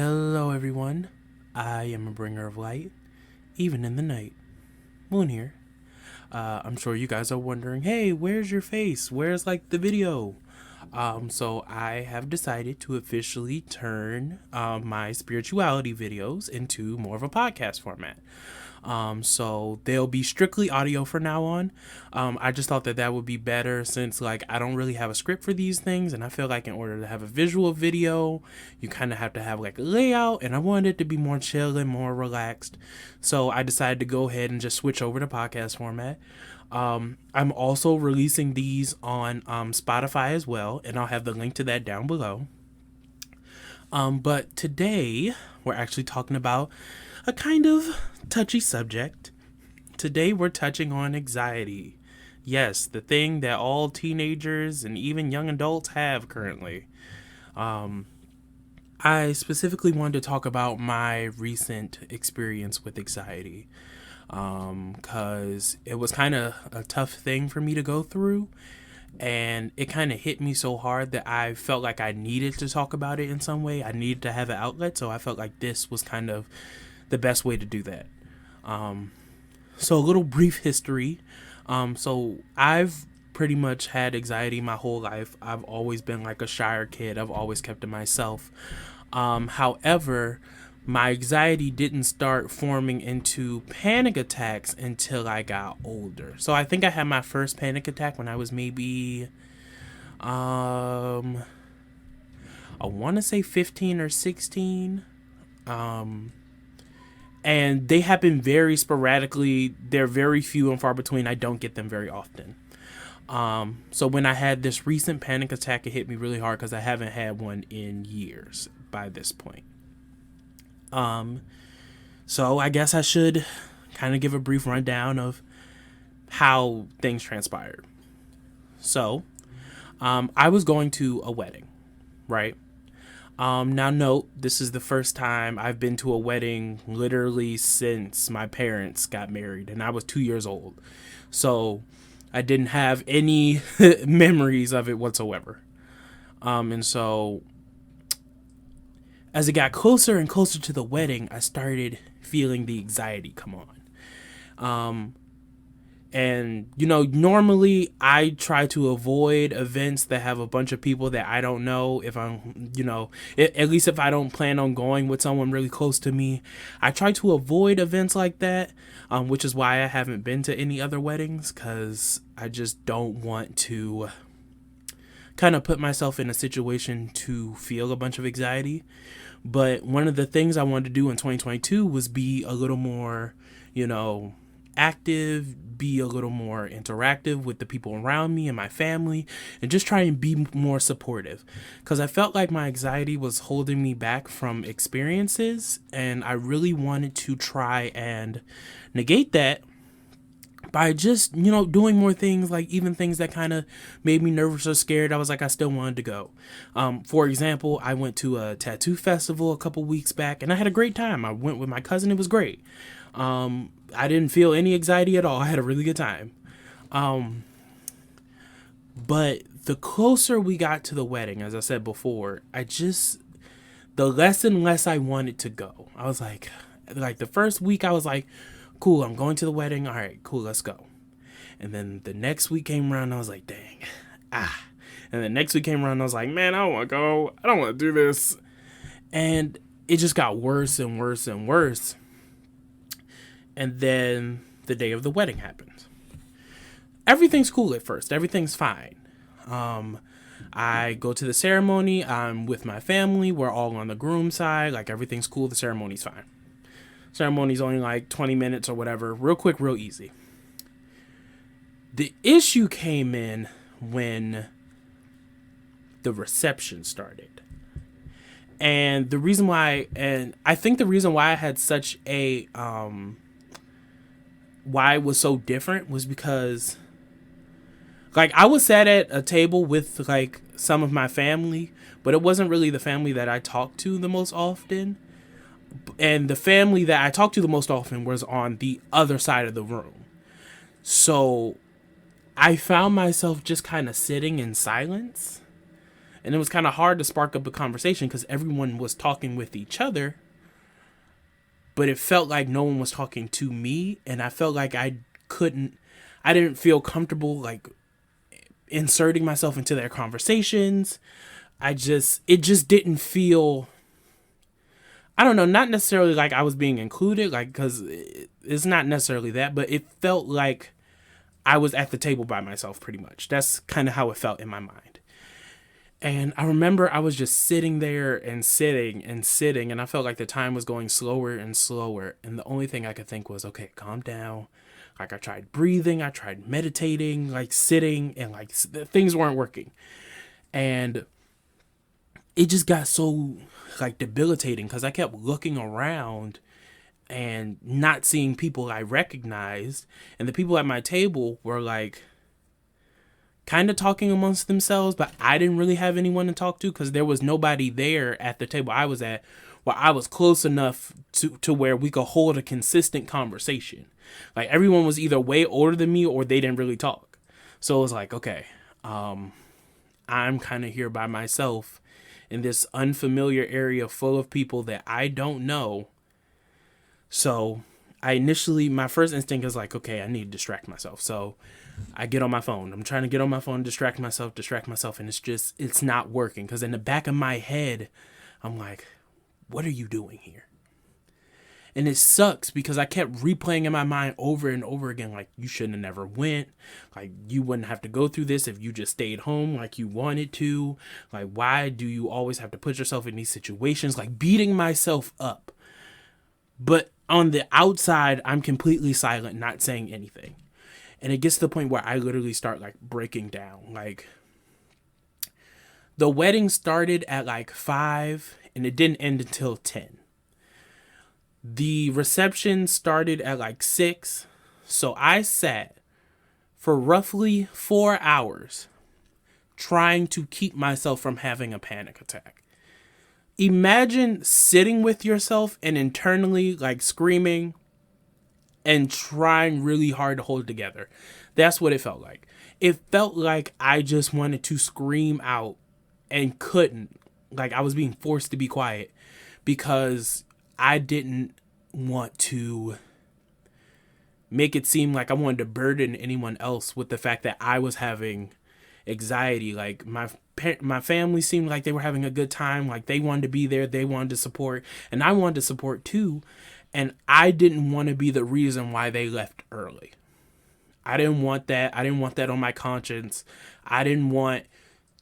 Hello, everyone. I am a bringer of light, even in the night. Moon here. I'm sure you guys are wondering, hey, where's your face? Where's the video? So I have decided to officially turn my spirituality videos into more of a podcast format. So they'll be strictly audio from now on. I just thought that would be better since I don't really have a script for these things, and I feel like in order to have a visual video, you kind of have to have a layout, and I wanted it to be more chill and more relaxed. So I decided to go ahead and just switch over to podcast format. I'm also releasing these on Spotify as well, and I'll have the link to that down below. But today we're actually talking about a kind of touchy subject. Today we're touching on anxiety. Yes, the thing that all teenagers and even young adults have currently. I specifically wanted to talk about my recent experience with anxiety. Because it was kind of a tough thing for me to go through. And it kind of hit me so hard that I felt like I needed to talk about it in some way. I needed to have an outlet. So I felt like this was kind of the best way to do that. So a little brief history. So I've pretty much had anxiety my whole life. I've always been a shyer kid. I've always kept to myself. However, my anxiety didn't start forming into panic attacks until I got older. So I think I had my first panic attack when I was maybe, I want to say 15 or 16. And they happen very sporadically. They're very few and far between. I don't get them very often. So when I had this recent panic attack, it hit me really hard because I haven't had one in years by this point. So I guess I should kind of give a brief rundown of how things transpired. So, I was going to a wedding, right? Now note, this is the first time I've been to a wedding literally since my parents got married, and I was 2 years old. So I didn't have any memories of it whatsoever. And so as it got closer and closer to the wedding, I started feeling the anxiety come on. And, normally I try to avoid events that have a bunch of people that I don't know. If I'm, at least if I don't plan on going with someone really close to me, I try to avoid events like that, which is why I haven't been to any other weddings, because I just don't want to kind of put myself in a situation to feel a bunch of anxiety. But one of the things I wanted to do in 2022 was be a little more, active, be a little more interactive with the people around me and my family, and just try and be more supportive. Because I felt like my anxiety was holding me back from experiences, and I really wanted to try and negate that by just, doing more things, even things that kind of made me nervous or scared. I was like, I still wanted to go. For example, I went to a tattoo festival a couple weeks back, and I had a great time. I went with my cousin. It was great. I didn't feel any anxiety at all. I had a really good time. But the closer we got to the wedding, as I said before, the less and less I wanted to go. I was like the first week I was like, cool, I'm going to the wedding. All right, cool, let's go. And then the next week came around, and I was like, dang, And the next week came around, and I was like, man, I don't want to go. I don't want to do this. And it just got worse and worse and worse. And then the day of the wedding happened. Everything's cool at first. Everything's fine. I go to the ceremony. I'm with my family. We're all on the groom side. Everything's cool. The ceremony's fine. Ceremony's only 20 minutes or whatever. Real quick, real easy. The issue came in when the reception started. And I think the reason why I had such a, why it was so different was because, I was sat at a table with, some of my family, but it wasn't really the family that I talked to the most often. And the family that I talked to the most often was on the other side of the room. So I found myself just kind of sitting in silence. And it was kind of hard to spark up a conversation because everyone was talking with each other, but it felt like no one was talking to me. And I felt like I didn't feel comfortable like inserting myself into their conversations. It just didn't feel, I don't know, not necessarily like I was being included, like, because it's not necessarily that, but it felt like I was at the table by myself pretty much. That's kind of how it felt in my mind. And I remember I was just sitting there and sitting and sitting, and I felt like the time was going slower and slower. And the only thing I could think was, okay, calm down. Like, I tried breathing, I tried meditating, like sitting, and like things weren't working. And it just got so like debilitating because I kept looking around and not seeing people I recognized. And the people at my table were like kind of talking amongst themselves, but I didn't really have anyone to talk to because there was nobody there at the table I was at where I was close enough to where we could hold a consistent conversation. Like, everyone was either way older than me or they didn't really talk. So it was like, okay, I'm kind of here by myself in this unfamiliar area full of people that I don't know. So my first instinct is like, okay, I need to distract myself. So I get on my phone. I'm trying to get on my phone, distract myself. And it's not working. Because in the back of my head, I'm like, what are you doing here? And it sucks because I kept replaying in my mind over and over again, like, you shouldn't have never went. Like, you wouldn't have to go through this if you just stayed home like you wanted to. Like, why do you always have to put yourself in these situations? Like, beating myself up. But on the outside, I'm completely silent, not saying anything. And it gets to the point where I literally start like breaking down. Like, the wedding started at like 5 and it didn't end until 10. The reception started at like 6. So I sat for roughly 4 hours trying to keep myself from having a panic attack. Imagine sitting with yourself and internally like screaming and trying really hard to hold it together. That's what it felt like. It felt like I just wanted to scream out and couldn't. Like, I was being forced to be quiet because I didn't want to make it seem like I wanted to burden anyone else with the fact that I was having anxiety. Like, my family seemed like they were having a good time. Like, they wanted to be there. They wanted to support. And I wanted to support too. And I didn't want to be the reason why they left early. I didn't want that. I didn't want that on my conscience. I didn't want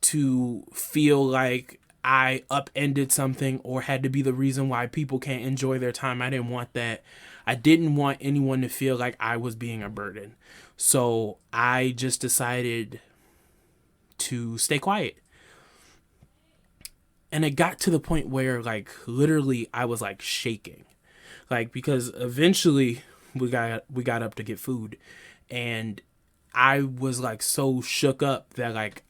to feel like I upended something or had to be the reason why people can't enjoy their time. I didn't want that. I didn't want anyone to feel like I was being a burden. So I just decided to stay quiet. And it got to the point where, like, literally I was like shaking. Like, because eventually we got up to get food, and I was like so shook up that, like,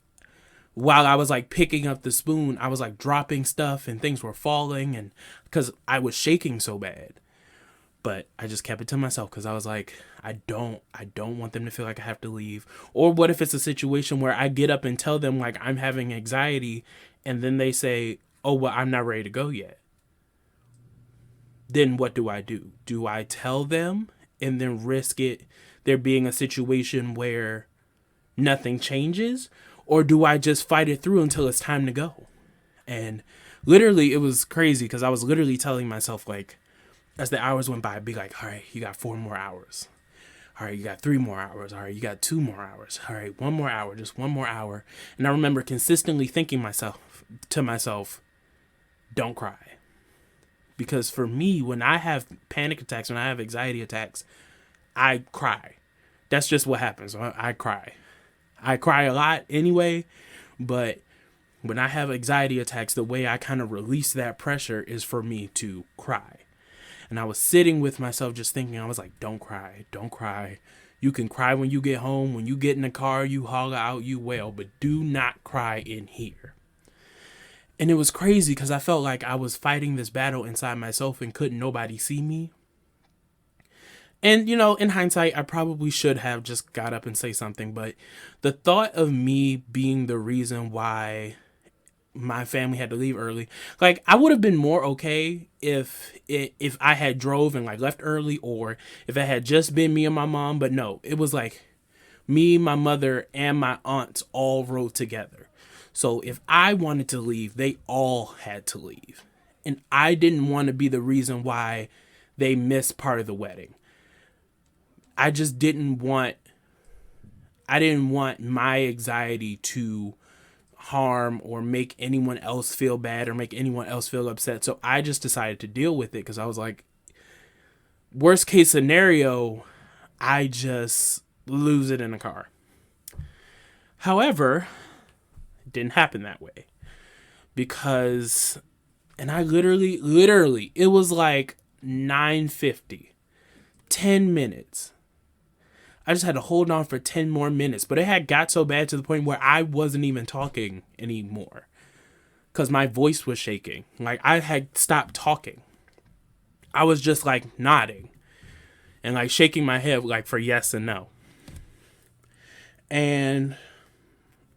while I was like picking up the spoon, I was like dropping stuff and things were falling, and because I was shaking so bad. But I just kept it to myself because I was like, I don't want them to feel like I have to leave. Or what if it's a situation where I get up and tell them like I'm having anxiety, and then they say, oh, well, I'm not ready to go yet. Then what do? Do I tell them and then risk it there being a situation where nothing changes? Or do I just fight it through until it's time to go? And literally, it was crazy because I was literally telling myself, like, as the hours went by, I'd be like, all right, you got 4 more hours. All right, you got 3 more hours. All right, you got 2 more hours. All right, 1 more hour, just 1 more hour. And I remember consistently thinking to myself, don't cry. Because for me, when I have panic attacks, when I have anxiety attacks, I cry. That's just what happens. I cry. I cry a lot anyway, but when I have anxiety attacks, the way I kind of release that pressure is for me to cry. And I was sitting with myself just thinking, I was like, don't cry, don't cry. You can cry when you get home. When you get in the car, you holler out, you wail, but do not cry in here. And it was crazy because I felt like I was fighting this battle inside myself and couldn't nobody see me. And, you know, in hindsight, I probably should have just got up and say something. But the thought of me being the reason why my family had to leave early. Like, I would have been more okay if I had drove and like left early, or if it had just been me and my mom. But no, it was like me, my mother, and my aunts all rode together. So if I wanted to leave, they all had to leave. And I didn't want to be the reason why they missed part of the wedding. I just didn't want my anxiety to harm or make anyone else feel bad or make anyone else feel upset. So I just decided to deal with it, because I was like, worst case scenario, I just lose it in a car. However, it didn't happen that way, because, and I literally, it was like 9:50, 10 minutes. I just had to hold on for 10 more minutes, but it had got so bad to the point where I wasn't even talking anymore, because my voice was shaking. Like, I had stopped talking. I was just like nodding and like shaking my head like for yes and no. And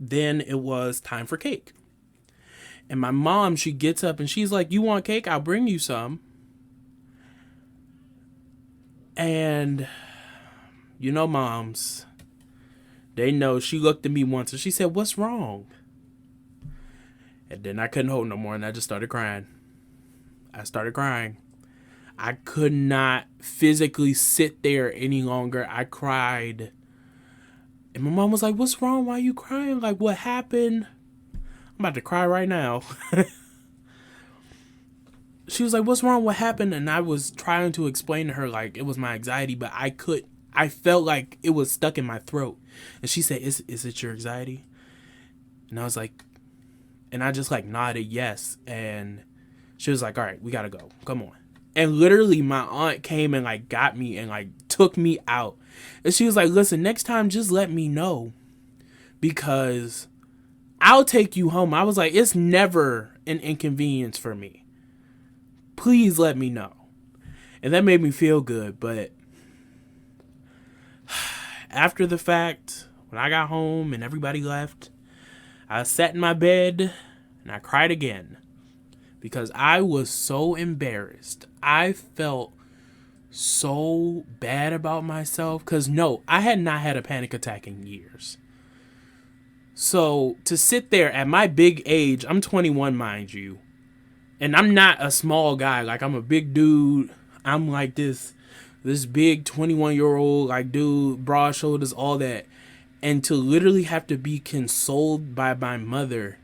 then it was time for cake. And my mom, she gets up and she's like, "You want cake? I'll bring you some." And you know, moms, they know. She looked at me once and she said, "What's wrong?" And then I couldn't hold no more, and I just started crying. I started crying. I could not physically sit there any longer. I cried. And my mom was like, "What's wrong? Why are you crying? Like, what happened?" I'm about to cry right now. She was like, "What's wrong? What happened?" And I was trying to explain to her like it was my anxiety, but I felt like it was stuck in my throat. And she said, Is it your anxiety?" And I was like, and I just like nodded yes. And she was like, "All right, we gotta go. Come on." And literally my aunt came and like got me and like took me out. And she was like, "Listen, next time just let me know, because I'll take you home." I was like, "It's never an inconvenience for me. Please let me know." And that made me feel good. But after the fact, when I got home and everybody left, I sat in my bed and I cried again, because I was so embarrassed. I felt so bad about myself, because no, I had not had a panic attack in years. So to sit there at my big age, I'm 21, mind you, and I'm not a small guy. Like, I'm a big dude. I'm like this big 21-year-old like dude, broad shoulders, all that. And to literally have to be consoled by my mother,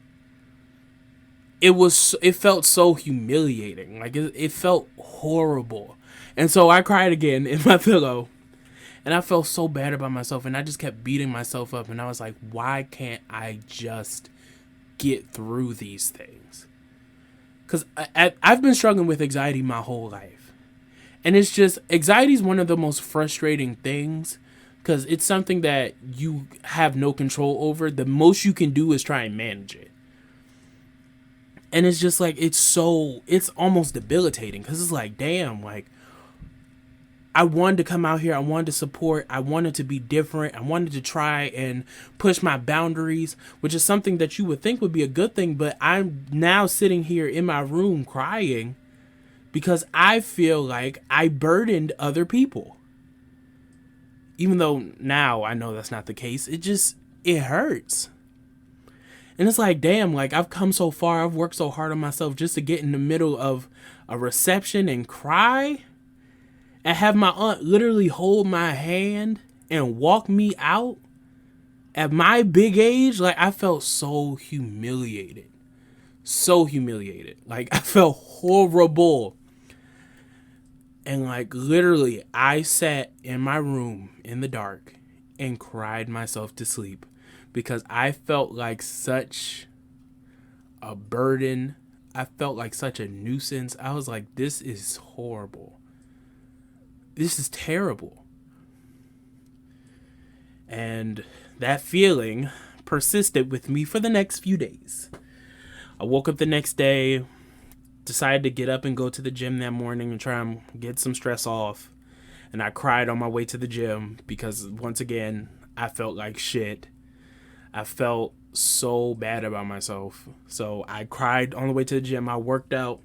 it felt so humiliating. Like, it felt horrible. And so I cried again in my pillow, and I felt so bad about myself, and I just kept beating myself up, and I was like, why can't I just get through these things? Because I've been struggling with anxiety my whole life. And it's just, anxiety is one of the most frustrating things, because it's something that you have no control over. The most you can do is try and manage it. And it's just like, it's almost debilitating, because it's like, damn, like, I wanted to come out here, I wanted to support, I wanted to be different, I wanted to try and push my boundaries, which is something that you would think would be a good thing, but I'm now sitting here in my room crying because I feel like I burdened other people. Even though now I know that's not the case, it hurts. And it's like, damn, like, I've come so far, I've worked so hard on myself just to get in the middle of a reception and cry, and have my aunt literally hold my hand and walk me out at my big age. Like, I felt so humiliated. So humiliated. Like, I felt horrible. And like, literally, I sat in my room in the dark and cried myself to sleep, because I felt like such a burden. I felt like such a nuisance. I was like, this is horrible. This is terrible. And that feeling persisted with me for the next few days. I woke up the next day, decided to get up and go to the gym that morning and try and get some stress off. And I cried on my way to the gym because, once again, I felt like shit. I felt so bad about myself. So I cried on the way to the gym. I worked out,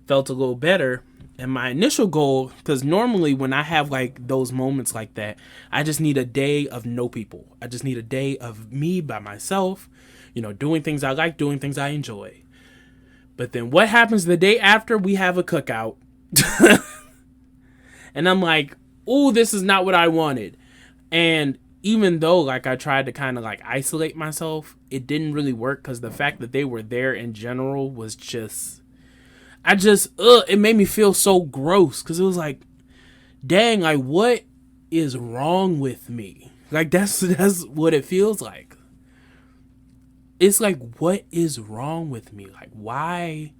felt a little better. And my initial goal, because normally when I have like those moments like that, I just need a day of no people. I just need a day of me by myself, doing things I like, doing things I enjoy. But then what happens the day after? We have a cookout. And I'm like, oh, this is not what I wanted. And even though like I tried to kind of like isolate myself, it didn't really work because the fact that they were there in general was just, it made me feel so gross because it was like, dang, like what is wrong with me? Like that's what it feels like. It's like, what is wrong with me? Like why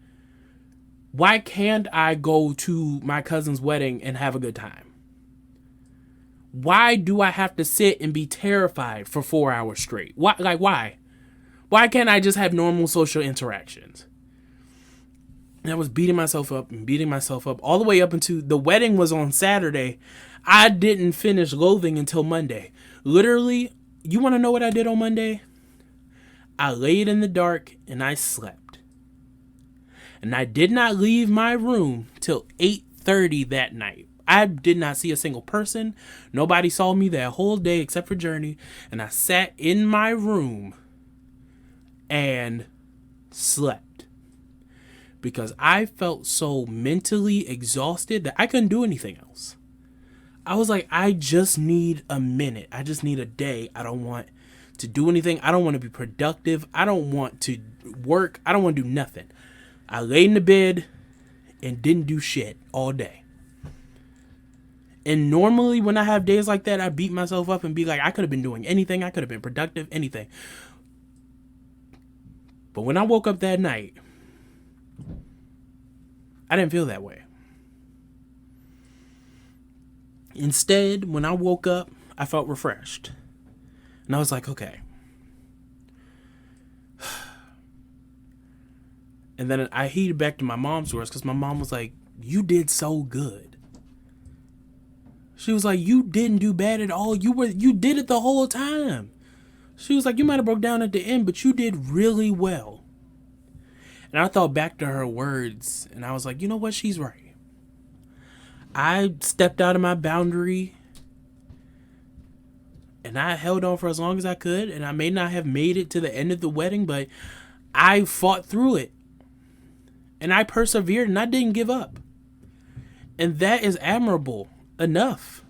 can't I go to my cousin's wedding and have a good time? Why do I have to sit and be terrified for 4 hours straight? Why? Why can't I just have normal social interactions? And I was beating myself up all the way up into the wedding was on Saturday. I didn't finish loathing until Monday. Literally, you want to know what I did on Monday? I laid in the dark and I slept. And I did not leave my room till 8:30 that night. I did not see a single person. Nobody saw me that whole day except for Journey. And I sat in my room and slept. Because I felt so mentally exhausted that I couldn't do anything else. I was like, I just need a minute. I just need a day. I don't want to do anything. I don't want to be productive. I don't want to work. I don't want to do nothing. I laid in the bed and didn't do shit all day. And normally when I have days like that, I beat myself up and be like, I could have been doing anything. I could have been productive, anything. But when I woke up that night, I didn't feel that way. Instead, when I woke up, I felt refreshed. And I was like, okay. And then I heeded back to my mom's words because my mom was like, you did so good. She was like, you didn't do bad at all. You did it the whole time. She was like, you might have broke down at the end, but you did really well. And I thought back to her words and I was like, you know what? She's right. I stepped out of my boundary and I held on for as long as I could. And I may not have made it to the end of the wedding, but I fought through it. And I persevered and I didn't give up. And that is admirable enough.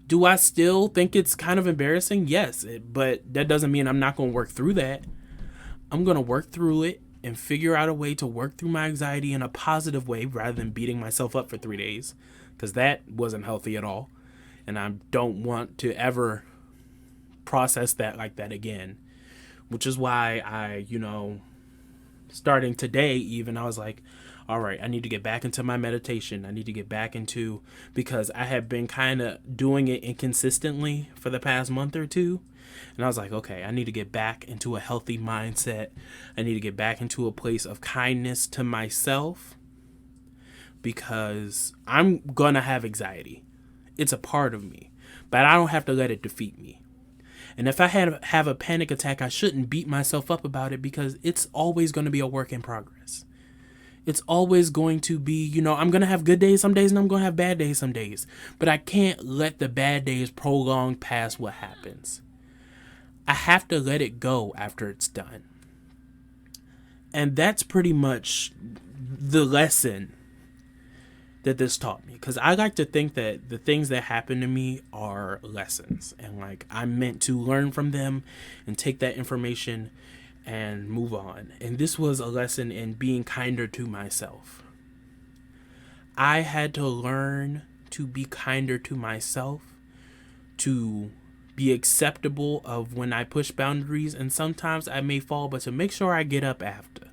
Do I still think it's kind of embarrassing? Yes, but that doesn't mean I'm not going to work through that. I'm going to work through it and figure out a way to work through my anxiety in a positive way rather than beating myself up for 3 days, because that wasn't healthy at all. And I don't want to ever process that like that again, which is why I, starting today even, I was like, all right, I need to get back into my meditation. I need to get back into, because I have been kind of doing it inconsistently for the past month or two. And I was like, okay, I need to get back into a healthy mindset. I need to get back into a place of kindness to myself, because I'm going to have anxiety. It's a part of me, but I don't have to let it defeat me. And if I have a panic attack, I shouldn't beat myself up about it, because it's always going to be a work in progress. It's always going to be, I'm going to have good days some days and I'm going to have bad days some days. But I can't let the bad days prolong past what happens. I have to let it go after it's done. And that's pretty much the lesson that this taught me. Because I like to think that the things that happen to me are lessons. And like I'm meant to learn from them and take that information and move on. And this was a lesson in being kinder to myself. I had to learn to be kinder to myself, to be acceptable of when I push boundaries, and sometimes I may fall, but to make sure I get up after.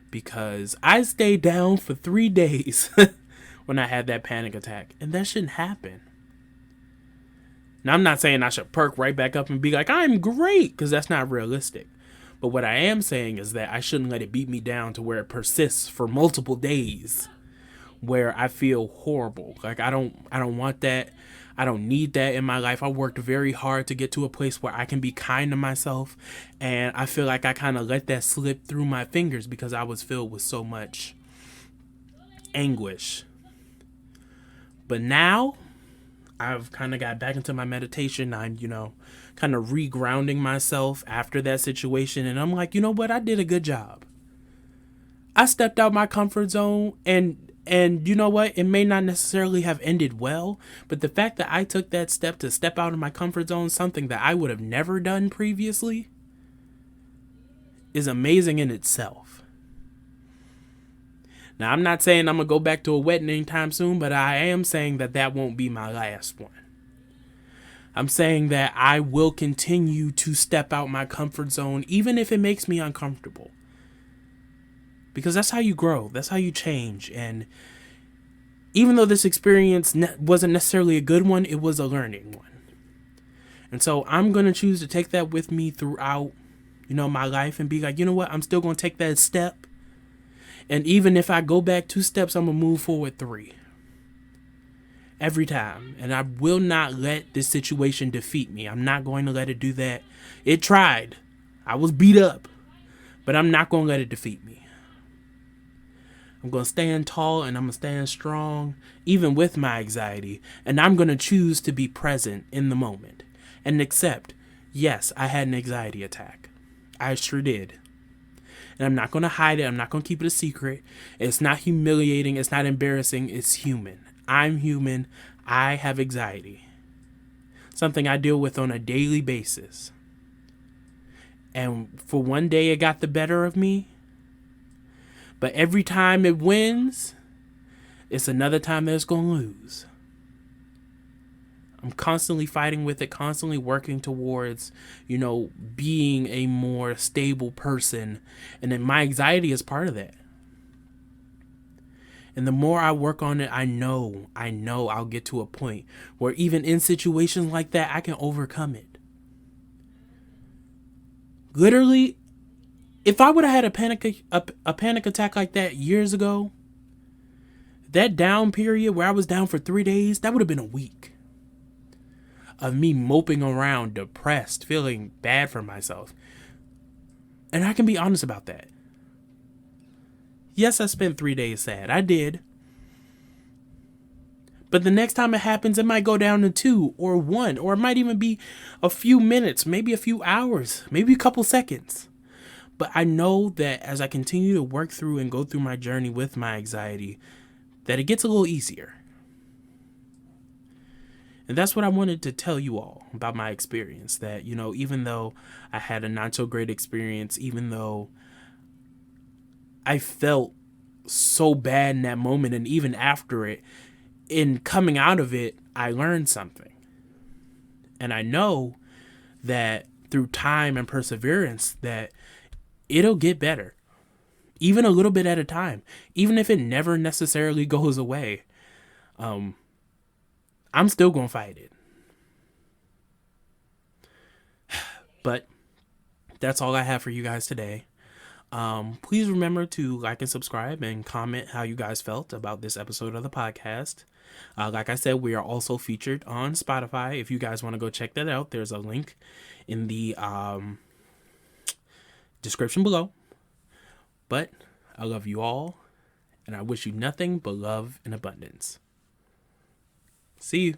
Because I stayed down for 3 days when I had that panic attack, and that shouldn't happen. Now, I'm not saying I should perk right back up and be like, I'm great, because that's not realistic. But what I am saying is that I shouldn't let it beat me down to where it persists for multiple days, where I feel horrible. Like I don't want that. I don't need that in my life. I worked very hard to get to a place where I can be kind to myself, and I feel like I kind of let that slip through my fingers because I was filled with so much anguish. But now I've kind of got back into my meditation. I'm, kind of regrounding myself after that situation, and I'm like, you know what? I did a good job. I stepped out my comfort zone, and you know what? It may not necessarily have ended well, but the fact that I took that step to step out of my comfort zone, something that I would have never done previously, is amazing in itself. Now, I'm not saying I'm going to go back to a wedding anytime soon, but I am saying that that won't be my last one. I'm saying that I will continue to step out my comfort zone, even if it makes me uncomfortable. Because that's how you grow. That's how you change. And even though this experience wasn't necessarily a good one, it was a learning one. And so I'm going to choose to take that with me throughout, my life and be like, you know what? I'm still going to take that step. And even if I go back 2 steps, I'm going to move forward 3. Every time. And I will not let this situation defeat me. I'm not going to let it do that. It tried. I was beat up. But I'm not going to let it defeat me. I'm going to stand tall and I'm going to stand strong, even with my anxiety. And I'm going to choose to be present in the moment and accept, yes, I had an anxiety attack. I sure did. And I'm not going to hide it. I'm not going to keep it a secret. It's not humiliating. It's not embarrassing. It's human. I'm human. I have anxiety. Something I deal with on a daily basis. And for one day it got the better of me. But every time it wins, it's another time that it's going to lose. I'm constantly fighting with it, constantly working towards, being a more stable person. And then my anxiety is part of that. And the more I work on it, I know I'll get to a point where even in situations like that, I can overcome it. Literally, if I would have had a panic attack like that years ago, that down period where I was down for 3 days, that would have been a week of me moping around, depressed, feeling bad for myself. And I can be honest about that. Yes, I spent 3 days sad. I did. But the next time it happens, it might go down to 2 or 1, or it might even be a few minutes, maybe a few hours, maybe a couple seconds. But I know that as I continue to work through and go through my journey with my anxiety, that it gets a little easier. And that's what I wanted to tell you all about my experience. That, even though I had a not so great experience, even though I felt so bad in that moment, and even after it, in coming out of it, I learned something. And I know that through time and perseverance that it'll get better. Even a little bit at a time. Even if it never necessarily goes away. I'm still going to fight it. But that's all I have for you guys today. Please remember to like and subscribe and comment how you guys felt about this episode of the podcast. Like I said, we are also featured on Spotify. If you guys want to go check that out, there's a link in the description below. But I love you all, and I wish you nothing but love and abundance. See you.